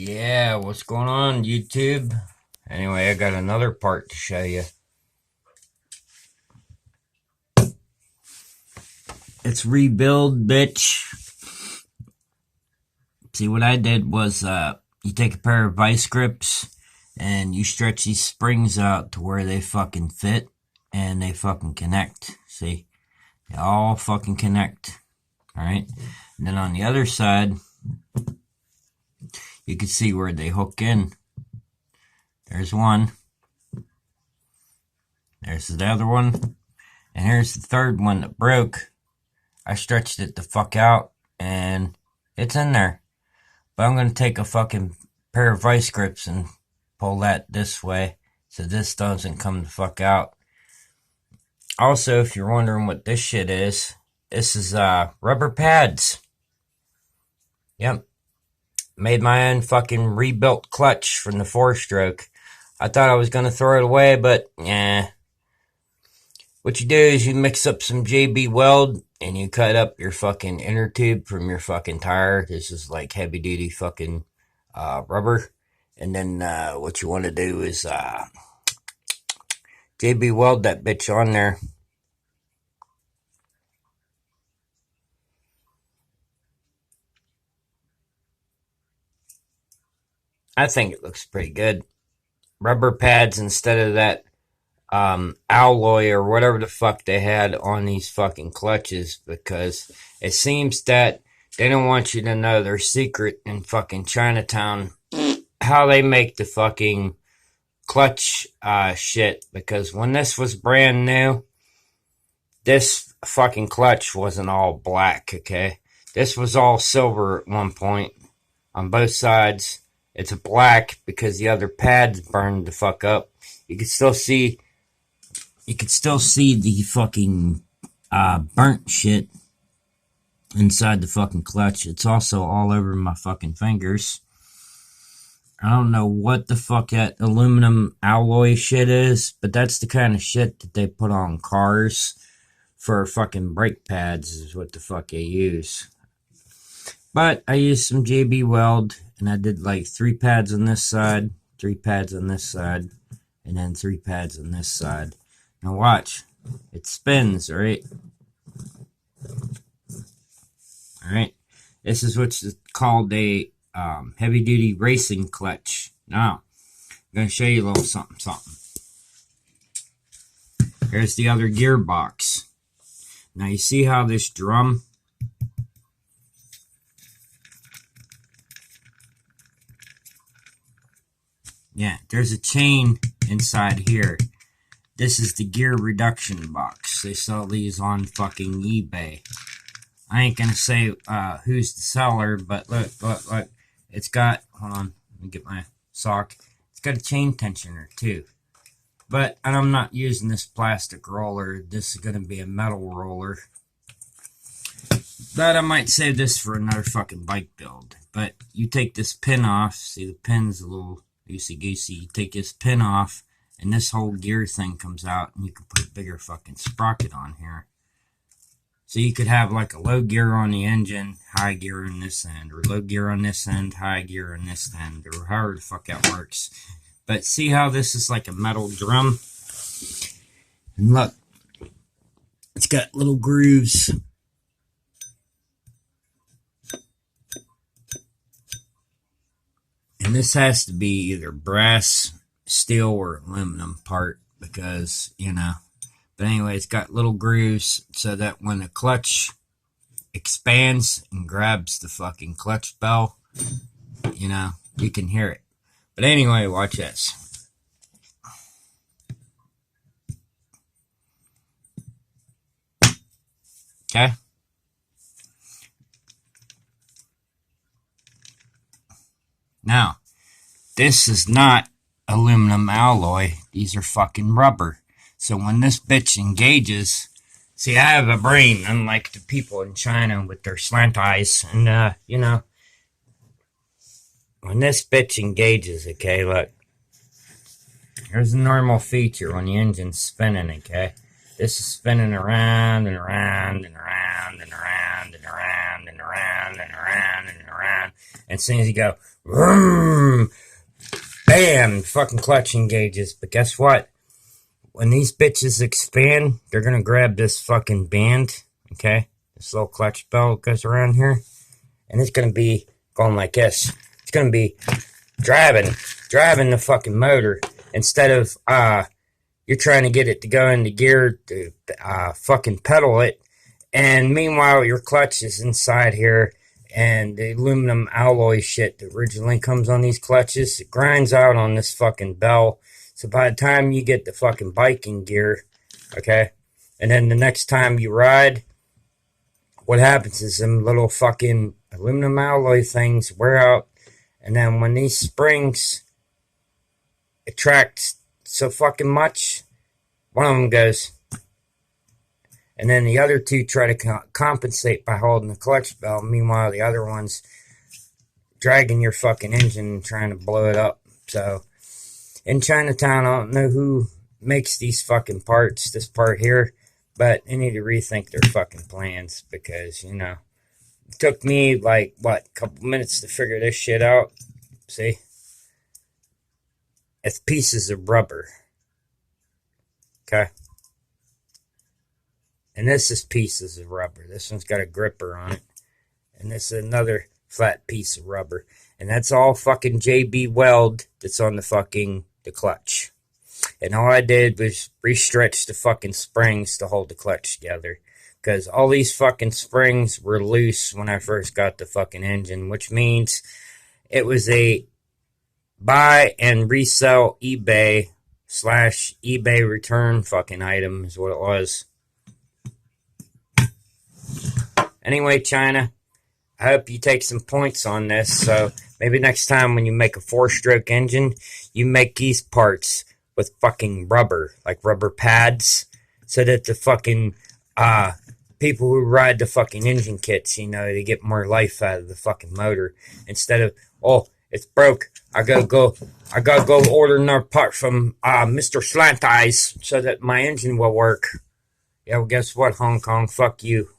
Yeah, what's going on, YouTube? Anyway, I got another part to show you. It's rebuild, bitch. See, what I did was, you take a pair of vice grips and you stretch these springs out to where they fucking fit and they fucking connect. See? They all fucking connect. Alright? And then on the other side, you can see where they hook in. There's one. There's the other one. And here's the third one that broke. I stretched it the fuck out, and it's in there. But I'm going to take a fucking pair of vice grips and pull that this way, so this doesn't come the fuck out. Also, if you're wondering what this shit is, this is rubber pads. Yep. Made my own fucking rebuilt clutch from the 4-stroke. I thought I was going to throw it away, but what you do is you mix up some JB Weld and you cut up your fucking inner tube from your fucking tire. This is like heavy duty fucking rubber. And then what you want to do is JB Weld that bitch on there. I think it looks pretty good. Rubber pads instead of that alloy or whatever the fuck they had on these fucking clutches, because it seems that they don't want you to know their secret in fucking Chinatown, how they make the fucking clutch shit. Because when this was brand new, this fucking clutch wasn't all black, okay? This was all silver at one point on both sides. It's black because the other pads burned the fuck up. You can still see the fucking burnt shit inside the fucking clutch. It's also all over my fucking fingers. I don't know what the fuck that aluminum alloy shit is, but that's the kind of shit that they put on cars for fucking brake pads is what the fuck they use. But I used some JB Weld, and I did like 3 pads on this side, 3 pads on this side, and then 3 pads on this side. Now watch. It spins, right? Alright. This is what's called a heavy-duty racing clutch. Now, I'm going to show you a little something. Here's the other gearbox. Now, you see how this drum... Yeah, there's a chain inside here. This is the gear reduction box. They sell these on fucking eBay. I ain't gonna say who's the seller, but look. It's got, hold on, let me get my sock. It's got a chain tensioner too. But I'm not using this plastic roller. This is gonna be a metal roller. But I might save this for another fucking bike build. But you take this pin off. See, the pin's a little loosey-goosey. You take this pin off, and this whole gear thing comes out, and you can put a bigger fucking sprocket on here. So you could have like a low gear on the engine, high gear on this end, or low gear on this end, high gear on this end, or however the fuck that works. But see how this is like a metal drum? And look, it's got little grooves. And this has to be either brass, steel, or aluminum part because, you know. But anyway, it's got little grooves so that when the clutch expands and grabs the fucking clutch bell, you know, you can hear it. But anyway, watch this. Okay? Now, this is not aluminum alloy. These are fucking rubber. So when this bitch engages, see, I have a brain, unlike the people in China with their slant eyes. And, you know, when this bitch engages, okay, look. Here's a normal feature when the engine's spinning, okay? This is spinning around and around and around and around and around and around and around and around. And as soon as you go, vroom, bam, fucking clutch engages. But guess what? When these bitches expand, they're gonna grab this fucking band, okay? This little clutch bell goes around here, and it's gonna be going like this. It's gonna be driving the fucking motor instead of you're trying to get it to go into gear to fucking pedal it, and meanwhile your clutch is inside here, and the aluminum alloy shit that originally comes on these clutches, it grinds out on this fucking bell. So by the time you get the fucking bike in gear, okay, and then the next time you ride, what happens is them little fucking aluminum alloy things wear out, and then when these springs attract so fucking much, one of them goes, and then the other two try to compensate by holding the clutch bell. Meanwhile, the other one's dragging your fucking engine and trying to blow it up. So in Chinatown, I don't know who makes these fucking parts, this part here, but they need to rethink their fucking plans, because, you know, it took me like, what, a couple minutes to figure this shit out. See? It's pieces of rubber. Okay? And this is pieces of rubber. This one's got a gripper on it. And this is another flat piece of rubber. And that's all fucking JB Weld that's on the clutch. And all I did was re-stretch the fucking springs to hold the clutch together. Because all these fucking springs were loose when I first got the fucking engine. Which means it was a buy and resell eBay / eBay return fucking item is what it was. Anyway, China, I hope you take some points on this. So maybe next time when you make a 4-stroke engine, you make these parts with fucking rubber, like rubber pads, so that the fucking people who ride the fucking engine kits, you know, they get more life out of the fucking motor, instead of, oh, it's broke, I gotta go order another part from Mr. Slant Eyes so that my engine will work. Yeah, well, guess what, Hong Kong, fuck you.